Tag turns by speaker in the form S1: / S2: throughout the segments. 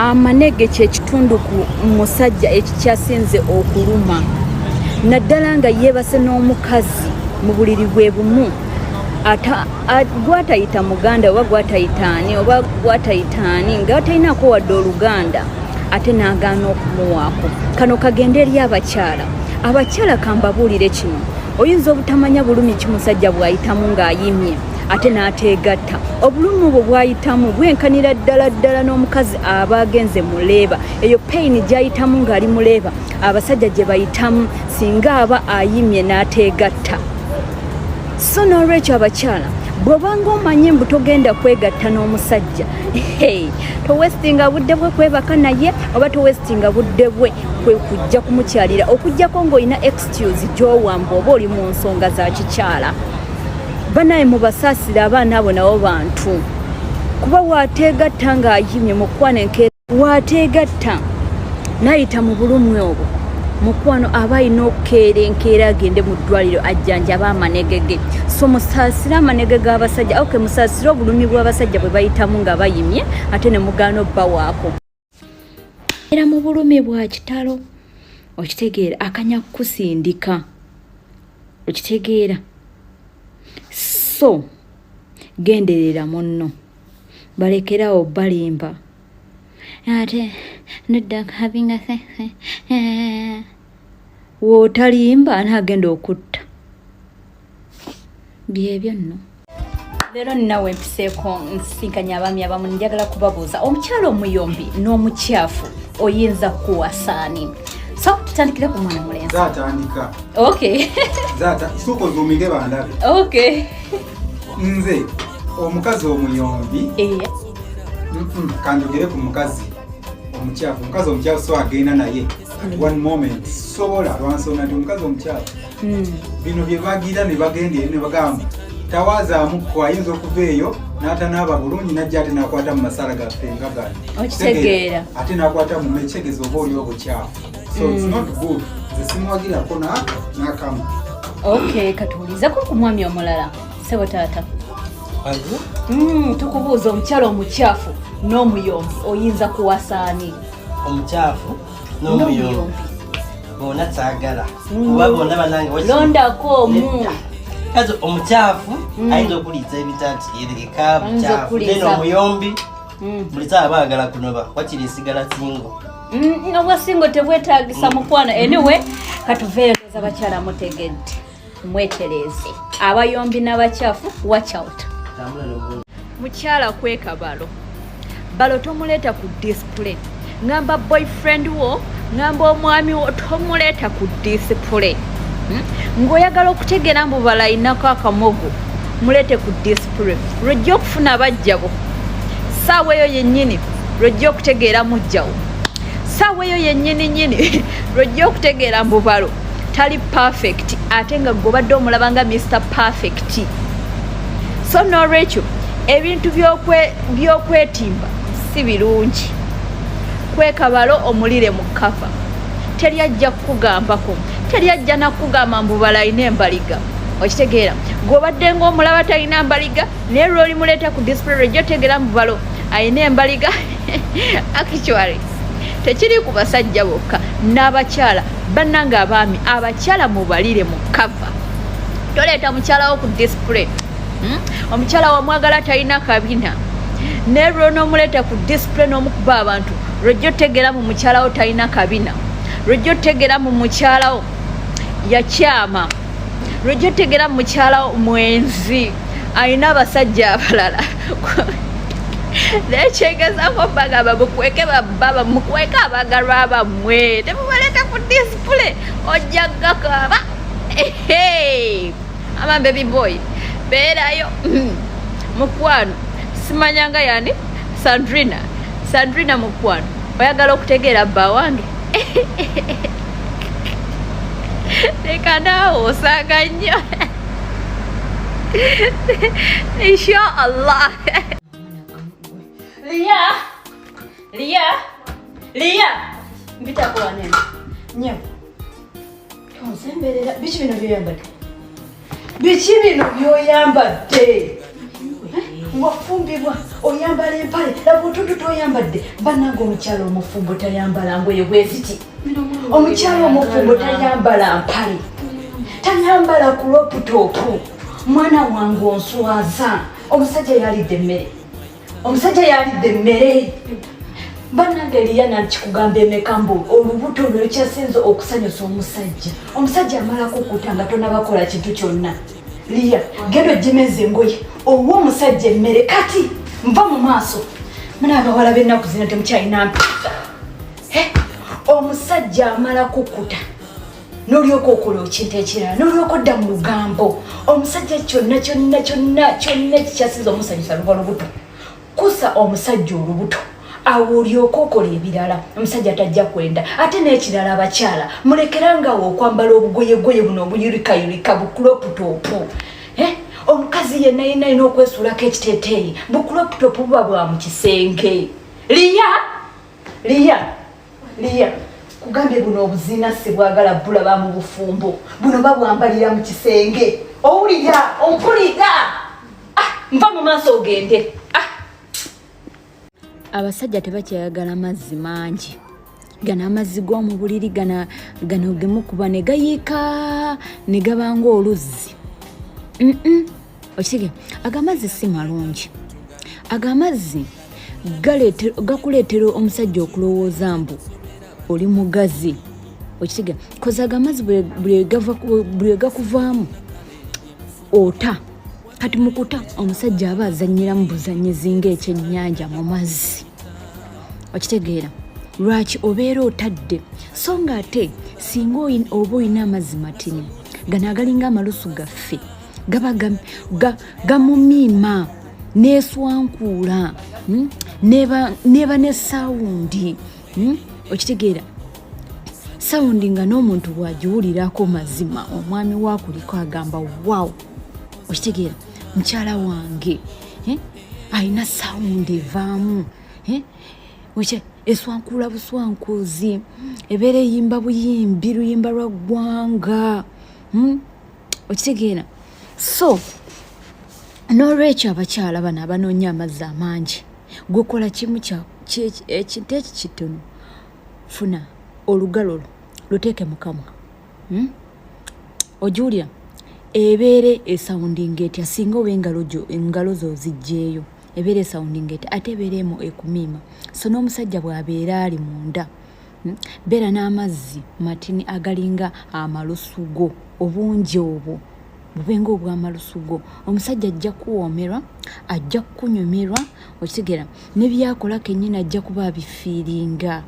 S1: Amanege kyekitundu ku musajja ekikyasinze okuluma naddala nga yeebase n'omukazi mu buliri bwe bumu gwatayita muganda oba gwatayitaani oba gwatayitaani nga talinaako wadde oluganda ate n'agaana okumuwaako. Kano kagende eri abakyala kambabuulire kino oyinza obutamanya bulumi ki musajja bw'ayitamu ng'ayimye ate n'ateegatta. Obulumi obwo bw'ayitamu bwenkanira ddala n'omukazi aba agenze mu leeba. Eyo peyini gy'ayitamu ng'ali mu leeba abasajja gye bayitamu singa aba ayimye n'ateegatta. So n'olwekyo abakyala bw'obanga omanye mbu togenda kwegatta n'omusajja towesitinga budde bwe kwebaka naye oba towesitinga budde bwe kwe kujja kumukyalira okujjako ng'olina excuse gy'owamba oba oli mu nsonga za kikyala. Banaye mubasaasira abaana abo nabo bantu kuba waateegatta ng'ayimye mukwano enkeera waateegatta n'ayita mu bulumi obwo mukwano aba alina okukeera enkeera agende mu ddwaliro ajjanjaba amanege ge. So musaasire amanege g'abasajja musaasire obulumi bw'abasajja bwe bayitamu nga bayimye ate ne mugaana obba waako. Era mu bulumi bwa kitalo okitegeera akanya kusindika okitegeera. So genderera munno balekerawo balimba ate nedda having a wootalimba naagenda okutta byebyo nno. Leero ninawe empiseeko nsinkanya abaami abamu njagala kubabuuza omukyala omuyombi n'omukyafu oyinza kuwasaani? So tutandikire ku mwana mulenzi.
S2: Zatandika.
S1: Okay.
S2: Isuko zumige bandabe.
S1: Okay.
S2: Nze omukazi omuyombi. Kanjogere ku mukazi omukyafu. Omukazi omukyafu so agenda naye. One moment sobola lwansona ndi omukazi omukyafu. Bino bye bagira ne bagenda ne bagamba tawazaamu ko ayinza okuva eyo n'atanaaba bulungi najja ate n'akwata mu masala gaffe nga gano.
S1: Okitegeera.
S2: Ate n'akwata mu mechegezo oba oli obukyafu. So it's not good. Zisimwagira kona n'akamu.
S1: Okay, katuulizeko ku mwami omulala. Sebo taata. Tukubuuza omukyala omukyafu n'omuyombi oyinza kuwasaani?
S3: Omukyafu n'omuyombi bona saagala kuba bona banange
S1: londako omu.
S3: Kazo omukyafu ayinza okuliisa ebitaati yerekeka mukyafu neno omuyombi bulisa abaagala kunoba wakiri esigala singo.
S1: Obwa singo tebwetaagisa mukwana. Anyway katuveeyo abakyala mutegedde mwetereze abayombi n'abakyafu watch out. Mukyala kweka balo tomuleeta ku display. Ngamba boyfriend wo ngamba omwami wo tomuleeta ku display. Ng'oyagala okutegeera mbu balo ayinako akamogo muleete ku display. Lwojja okufuna bajjabo saawa eyo yennyini lwojja okutegeera mujjawo saawa eyo yennyini lwojja okutegeera mbu balo tali perfect ate nga gobadde omulaba nga Mr. Perfect. So n'olwekyo ebintu by'okwetimba si birungi. Kweka balo omulire mu kafa teri ajja kukugambako teri ajja nakugamba mbu balo ayina embaliga. Okitegeera gobadde ng'omulaba talina mbaliga naye lw'oli muleeta ku display lwojja otegeera mbu balo ayina embaliga. Actually tekiri ku basajja bokka n'abakyala bannanga abaami abakyala mubalire mu kava. Toleeta mukyala wo ku display. Omukyala wamwagala talina kabina naye lw'onoomuleeta ku display n'omukuba abantu lwojja otegeera mu mukyala wo talina kabina. Lwojja otegeera mu mukyala wo yakyama. Lwojja otegeera mu mukyala wo mwenzi ayina abasajja abalala. Naye kyegezaako bagamba mukweke bababa mukweke abagalwa bammwe temubaleeta ku display ojja gakaaba. Ama baby boy beerayo mukwano simanyanga yani Sandrina mukwano oyagala okutegeera bba wange leka naawe osaaga nnyo inshallah. Lia mbitakuwa nene nyo konsemberera biki bino byoyambadde biki bino byoyambadde wafumbibwa oyambala empale laba otuntu toyambadde bannange omukyalo omufumbo tayambala ngoye bweziti omukyalo omufumbo tayambala mpale tayambala kuloputopu mwana wange onswaza omusajja yalidde emmere bannange Liyana kikugamba emekambo olubuto lwekyasinze okusanyusa omusajja amala kukuta nga tonabakola kintu kyonna Liya gendo jimeze engoye owo omusajja emmere kati nva mu maaso muna abawala b'ennaku zino temukyalina mpisa omusajja amala kukuta n'olyoka okola ekintu ekirala n'olyoka odda mu lugambo omusajja kyonna kikyasinze omusanyusa luba lubuto kusa omusajja olubuto awo olyoka okola ebirala omusajja tajja kwenda ate n'ekirala abakyala mulekerangawo okwambala obugoyegoye buno obuyurikayurika bukuloputopu omukazi yenna alina okwesuulako ekiteeteeyi bukuloputopu buba bwa mu kisenge Liya kugambye buno obuziina si bwagala bulaba mu bufumbo buno babwambalira mu kisenge owulira ompulira nva mu maaso ogende abasajja tebakyayagala mazzi mangi gana amazzi g'omu buliri gano gemu kuba ne gayiika ne gabanga oluzzi okige agamazzi si malungi agamazzi gakuleetera omusajja okulowooza mbu oli mugazi okige koza agamazzi bwe gakuvaamu ota kati mukuta omusajja aba azannyira mu buzanyizi ng'ekyennyanja mu mazzi okitegeera lwaki obeera otadde so nga ate singa oba olina amazzi matini gano agalinga amalusu gaffe gaba gamumiima neeswankuula neba ne sawundi okitegeera sawundi nga n'omuntu bwagiwulirako mazima omwami waakuliko agamba waaw okitegeera mukyala wange alina sawundi evaamu eswankuula buswankuzi ebeera eyimba buyimbi luyimba lwa ggwanga okitegeera so n'olwekyo abakyala bano abanoonya amazzi amangi gwekola kimu ekintu eki kitono funa olugalo luteeke mu kamwa ojuulira ebeere esawundinga etya singa oba engalo zo ziggyeeyo ebeere esawundinga etya ate ebeeremu ekumiima so n'omusajja bw'abeera ali munda beera n'amazzi matini agalinga amalusugo obungi obwo bubenga obw'amalusugo omusajja ajja kuwoomerwa ajja kunyumirwa okitegeera nebyakola kennyini ajja kuba abifiiringa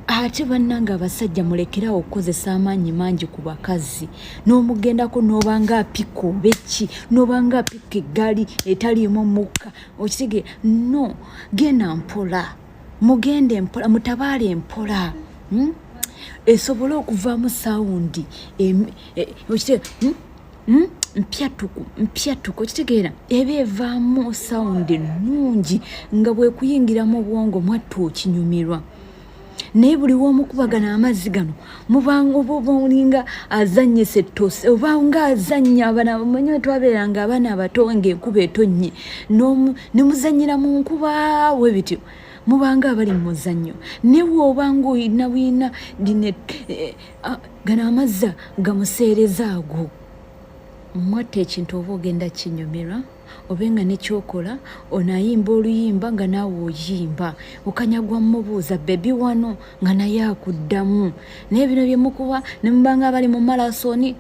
S1: ate bannanga abasajja mulekerawo okukozesa amaanyi mangi ku bakazi n'omugendako n'obanga apika obeki n'obanga apika eggaali etaliimu mukka okitegeera no genda mpola mugende mpola mutabaale mpola esobole okuvaamu sawundi mpyatuku okitegeera eba evaamu sawundi ennungi nga bwekuyingiramu obwongo mwattu okinyumirwa naye buli w'omukubagana amazzi gano mubanga oba olinga azannyisa ettose obanga azannya abana twabeeranga abaana abato ng'enkuba etonnye ne muzannyira mu nkuba we bityo mubanga abali mu muzannyo ne bw'obanga oyina gano amazzi gamuseereza ago mwatta ekintu oba ogenda kinyumirwa obenga nekyokola onayimba oluyimba nga naawe oyimba okanyagwa mubuuza bebi wano nga naye akuddamu naye bino byemukuba nemubanga abali mu malasoni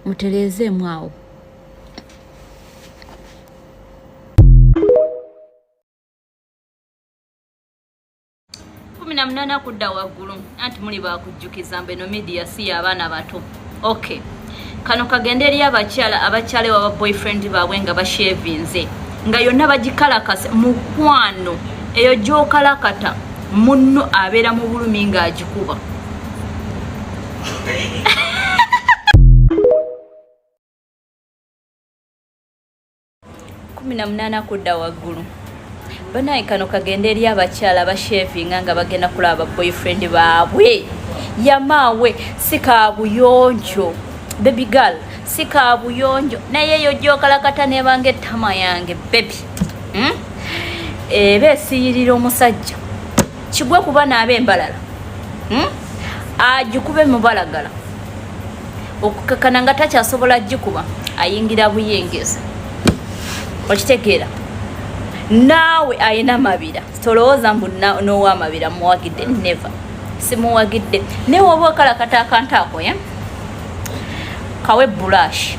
S1: mutereezeemu awo munana kudda waggulu anti muli bakujjukiza mbe no media si y'abaana bato okay kano kagende eri abakyala ewa boyfriend baabwe nga bashevinze nga yonna bagikalakase mukwano eyo gy'okalakata munno abeera mu bulumi ng'agikuba munana kudda waggulu banaye kano kagende eri abakyala bashevinga nga bagenda kulaba boyfriend baabwe yamaawe si kabuyonjo baby girl sika buyonjo naye yo jokalakata nebanga ettama yange baby besiyirira omusajja kigwe kuba naabe embalala agikube mubalagala okukakana nga takyasobola gikuba ayingira buyengeza okitegeera naawe ayina mabira tolowooza mbu n'owamabira muwagidde never simuwagidde naye oba okalakata akantu ako kawe bulash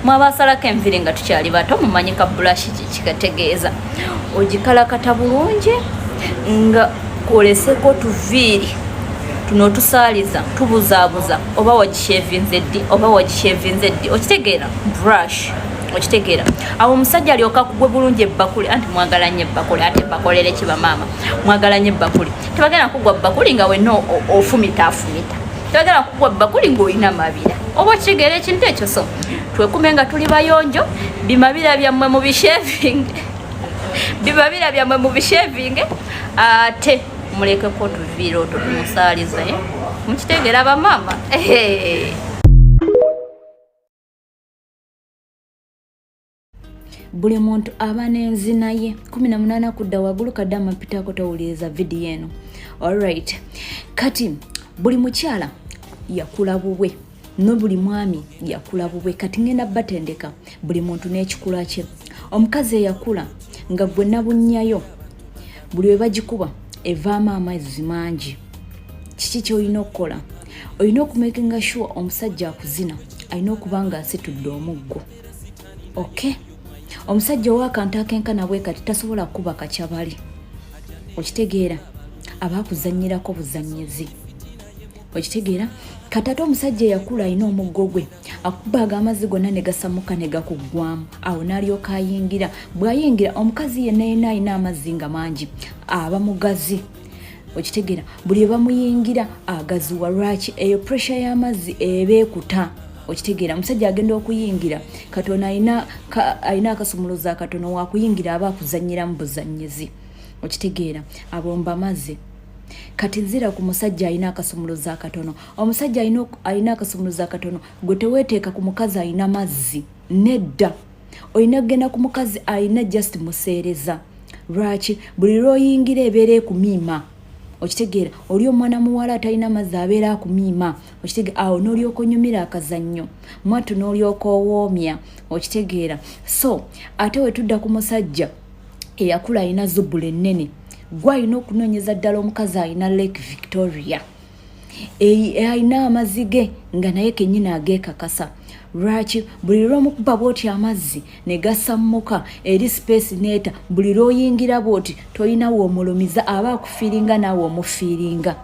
S1: mwabasalako enviri nga tukyali bato mumanyika bulash kikategeeza ogikalakata bulungi nga koleseko tuviiri tuno tusaaliza tubuzaabuza oba wagishevinze ddi oba wagishevinze ddi okitegeera brush okitegeera awo omusajja alyoka kugwe bulungi ebbakuli anti mwagala nnyo ebbakuli ate bakolere kiba maama mwagala nnyo ebbakuli tebagenda kugwa bbakuli nga wenna ofumita tebagenda kugwa bbakuli ng'olina mabira oba okitegeera ekintu ekyo so twekume nga tuli bayonjo bimabira byammwe mu bishevinge ate mulekeko tuviire otwo tumusaaliza mukitegeera bamaama buli muntu aba n'enzina ye 18 kudda waggulu kadde amapitaako towuliriza vidiyo eno alright kati buli mukyala yakula bubwe no buli mwami yakula bubwe kati ngenda batendeka buli muntu n'ekikula kye omukazi eyakula nga gwe nabunnyayo buli we bagikuba evaamu amazzi mangi kiki kyolina okukola olina okumakinga sure omusajja akuzina alina okuba nga asitudde omuggo okay omusajja ow'akantu akenkana bwe kati tasobola kuba kakyabali okitegeera aba akuzannyirako buzannyezi okitegeera kati ate omusajja eyakula alina omuggo gwe akubaga amazzi gonna ne gasamuka ne gakuggwamu awo n'alyoka ayingira bw'ayingira omukazi yenna yenna alina amazzi nga mangi aba mugazi okitegeera buli ebamuyingira agaziwa lwaki eyo pressure y'amazzi eba ekuta okitegeera omusajja agenda okuyingira katono alina akasumuluzo akatono wakuyingira aba akuzannyiramu buzannyezi okitegeera abomba amazzi kati nzira ku musajja alina akasumuluzo akatono omusajja alina akasumuluzo akatono gwe teweeteeka ku mukazi alina mazzi nedda olina kugenda ku mukazi alina just museereza lwaki buli lw'oyingira ebeera ekumiima okitegeera oli omwana muwala atalina mazzi abeera akumiima okitegeera awo n'olyoka onyumira akazannyo mwattu n'olyoka owoomya okitegeera so ate wetudda ku musajja eyakula alina zubbula ennene gwe alina okunoonyeza ddala omukazi alina Lake Victoria alina amazzi ge nga naye kennyini ageekakasa lwaki buli lw'omukuba bw'oti amazzi ne gasammuka eri space neeta buli lw'oyingira bw'oti tolina woomulumiza aba akufiiringa naawe omufiiringa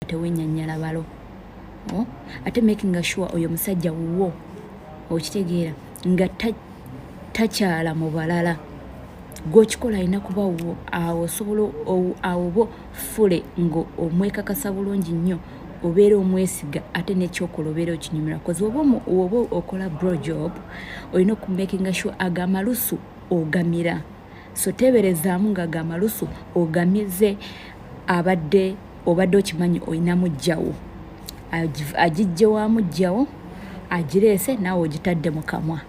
S1: tewennyanyala balo ate making sure oyo musajja wuwo okitegeera nga takyala mu balala gw'okikola alina kuba wo awo osobola awo bo fule ngo omwekakasa bulungi nnyo obeera omwesiga ate n'ekyokola obeera okinyumira kozi oba okola bro job olina okumakinga sure agamalusu ogamira so teberezaamu nga agamalusu ogamize obadde okimanyi olina mujjawo agijje wa mujjawo agireese naawe ogitadde mu kamwa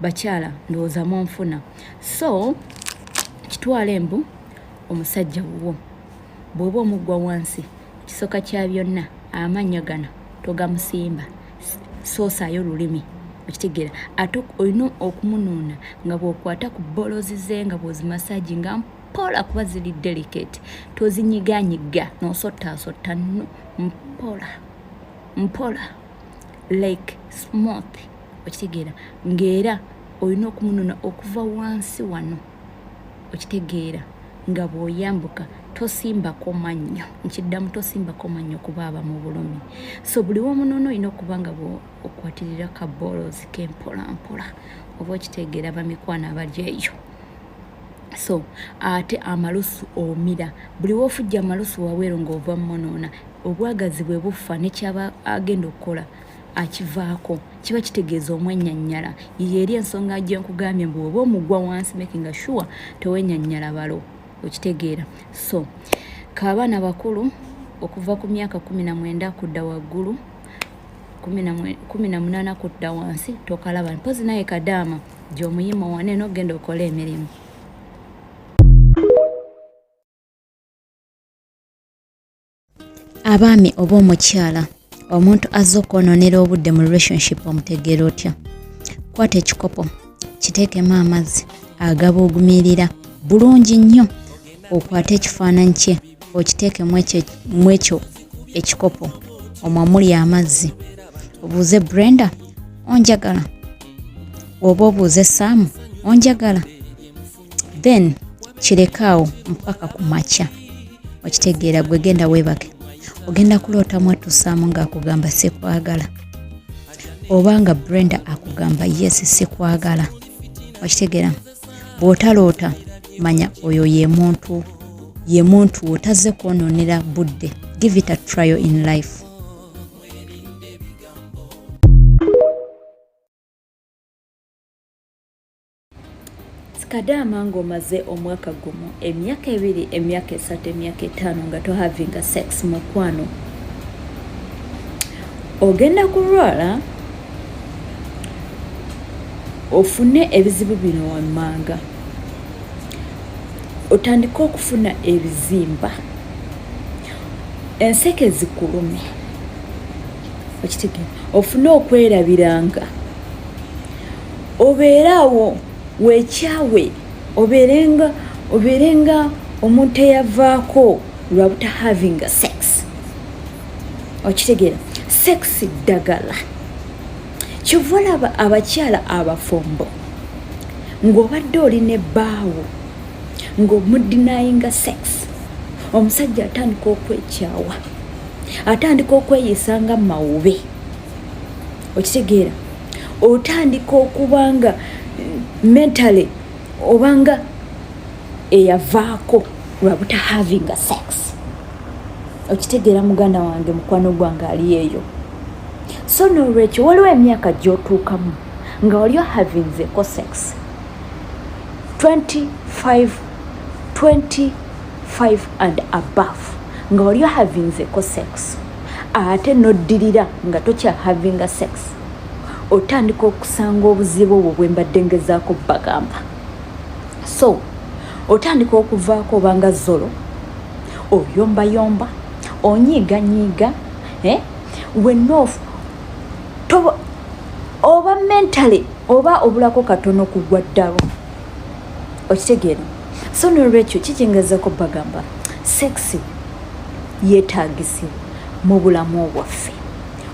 S1: bakyala ndowooza mu nfuna so kitwala embu omusajja wuwo bw'oba omuggwa wansi kisoka kya byonna amannyo gano togamusimba soosaayo olulimi okitegeera ate olina okumunuuna nga bw'okwata ku ba.lls ze nga bw'ozimasaagi nga mpola kuba ziri delicate tozinyiganyiga n'osottaasotta nno mpola like smooth okitegeera ng'era olina okumununa okuva wansi wano okitegeera nga bw'oyambuka tosimbako mannyo nkiddamu tosimbako mannyo kubaaba mu bulumi so buli womunono olina okuba nga okwatirira ka ba.lls kempolampola oba okitegeera bamikwana abalyeyo so ate amalusu omira buli woofujja amalusu waweero ng'ova munoona obwagazi bwe bufa nekyaba agenda okukola akivaako kiba kitegeeza omwennyanyala yeri ensonga gye nkugambye mbu oba omugwa wansi making sure tewennyanyala balo okitegeera so k'abaana bakulu okuva ku myaka 19 kudda waggulu 18 kudda wansi tokalaba mpozi naye Kadaama gy'omuyima wane n'ogenda okola emirimu. Abaami oba omukyala omuntu azza okwononera obudde mu relationship omutegeera otya? Kwata ekikopo kiteekemu amazzi agabuugumirira bulungi nnyo, okwate ekifaananyi kye okiteeke mu ekyo ekikopo omwamuli amazzi, obuuze Brenda onjagala, oba obuuze Sam onjagala, then kirekaawo mpaka ku makya. Okitegeera gwe genda weebake, ogenda kuloota mwattu Sam ng'akugamba sikwagala, obanga Brenda akugamba yes sikwagala. Okitegeera bw'otaloota manya oyo ye muntu otazze kwononera budde. Give it a trial in life. Kadaama ng'omaze omwaka gumu, emyaka 2, emyaka 3, emyaka 5 nga tohavinga sex mukwano, ogenda kulwala ofune ebizibu bino wammanga. Otandika okufuna ebizimba, enseke zikulume, okitegeera, ofune okwerabiranga, obeerawo weekyawe, obeerenga omuntu eyavaako lwa buta having sex. Okitegeera, sex ddagala. Kyova olaba abakyala abafumbo ng'obadde oli ne bbaawo ng'omudinayinga sex, omusajja atandika okwekyawa, atandika okweyisa nga mawube. Okitegeera, otandika okubanga mentally obanga eyavaako lwa buta having sex. Okitegeera muganda wange, mukwano gwange ali eyo. So n'olwekyo waliwo emyaka gy'otuukamu nga waliwo havinzeeko sex 25 and above, nga waliwo havinzeeko sex, ate noddirira nga tokya havinga sex, otandika okusanga obuzibu obwo bwe mbadde ngezaako bagamba. So otandika okuvaako obanga zolo, oyombayomba, onyiiganyiiga, wenofu oba mentally oba obulako katono kugwa ddalo. Okitegeera, so n'olwekyo kikingezaako bagamba sex yeetaagisibwa mu bulamu bwaffe.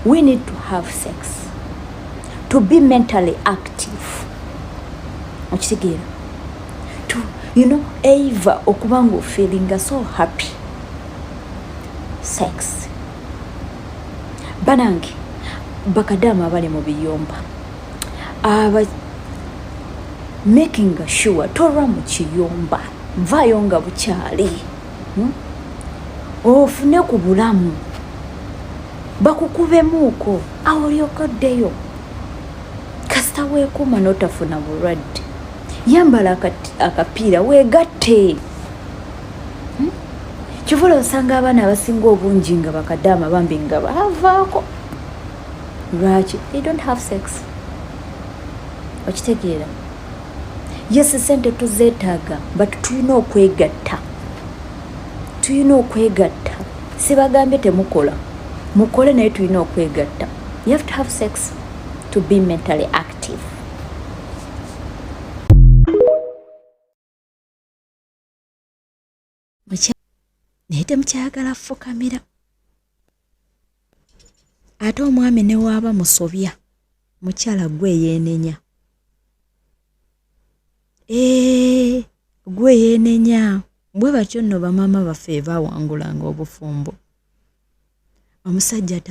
S1: We need to have sex to be mentally active. Okitegeera, to eva okubanga ofeelinga so happy. Sex banange bakadaama abali mu biyomba making sure torwa mu kiyomba, vaayo nga bukyali, ofune ku bulamu, bakukubemuuko awo olyokoddeyo. Kasita weekuuma n'otafuna bulwadde, yambala akapiira weegatte. Kivula osanga abaana abasinga obungi nga bakadaama bambi nga baavaako. Lwaki? They don't have sex. Okitegeera, yes sente tuzeetaaga, but tulina okwegatta. Sibagambye temukola, mukole naye tulina okwegatta. You have to have sex to be mentally active. Naye temukyayagala fukamira. Ate omwami ne waaba musobya, mukyala gwe yeenenya. Gwe yeenenya. Bwe batyo nno bamaama baffe baawangulanga obufumbo. Omusajja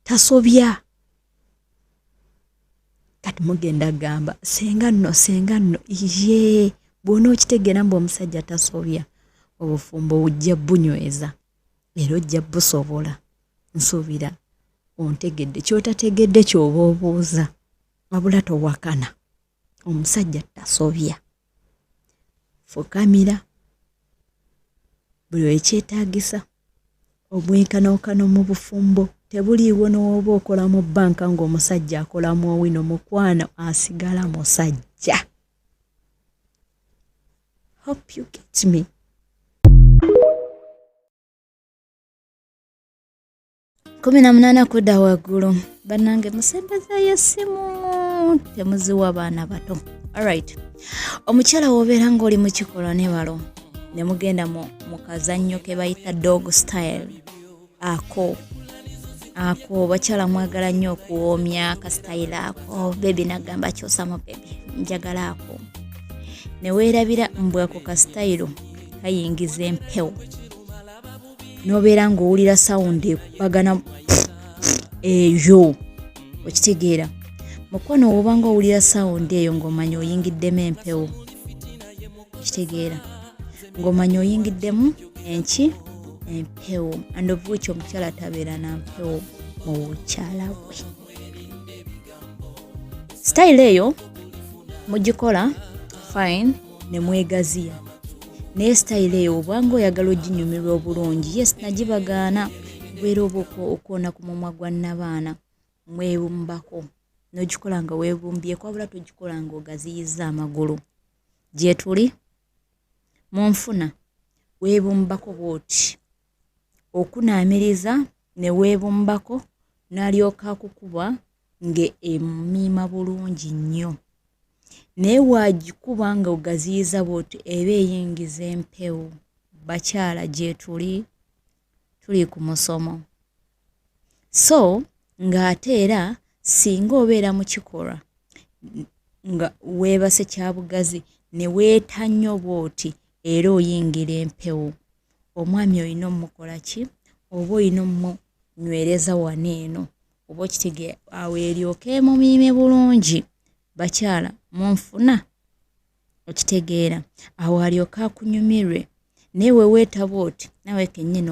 S1: tasobya. Kati mugenda gamba senga nno bw'ona okitegeera mbu omusajja tasobya, obufumbo ojja bunyweza era ojja busobola. Nsuubira ontegedde, kyotategedde ky'oba obuuza, wabula towakana. Omusajja tasobya. Fukamira buli wekyetaagisa obwenkanonkano mu bufumbo tebuliiwo n'oba okola mu bbanka ng'omusajja akola mu owino mukwano asigala musajja. Hope you get me. Kumi na munana kudda waggulu. Bannange musembezeeyo essimu temuziwa baana bato. Alright. Omukyala w'obeera ng'oli mu kikolwa ne balo ne mugenda mu kazannyo ke bayita dog style. Ako bakyala mwagala nnyo okuwoomya akasitayiro ako. Bebi nagamba kyosamu bebi njagala ako. Ne weerabira mbwe ako kasitayiro kayingiza empewo. N'obeera ng'owulira sawundi ekubagana eyo. Okitegeera. Mukwano woba ng'owulira sawundi eyo ng'omanya oyingiddemu empewo. Okitegeera. Ng'omanya oyingiddemu empewo. And of which omukyala tabeera na mpewo mu bukyala bwe. Style eyo mugikola fine ne mwegaziya. Naye style eyo obwanga oyagala oginyumirwa obulungi, yes nagibagaana kubeera oba okoona ku mumwa gwa nnabaana mwebumbako n'ogikola nga weebumbyeko wabula togikola nga ogaziyiza amagulu. Gye tuli mu nfuna weebumbako bw'oti okunaamiriza ne weebumbako n'alyoka akukuba ng'emumiima bulungi nnyo. Naye waagikuba nga ogaziyiza bw'oti eba eyingiza empewo. Bakyala gye tuli ku musomo. So ng'ate era singa obeera mu kikolwa nga weebase kya bugazi ne weeta nnyo bw'oti era oyingira empewo, omwami olina omukola ki? Oba olina omunywereza wano eno oba okitegeera awo eryoka emumiime bulungi. Bakyala munfuna okitegeera awo alyoka akunyumirwe. Naye weweeta bw'oti nawe kennyini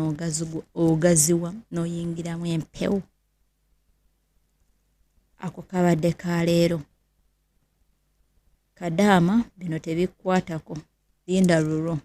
S1: ogaziwa n'oyingiramu empewo. Ako kabadde ka leero. Kadaama bino tebikkwatako. Linda lulwo.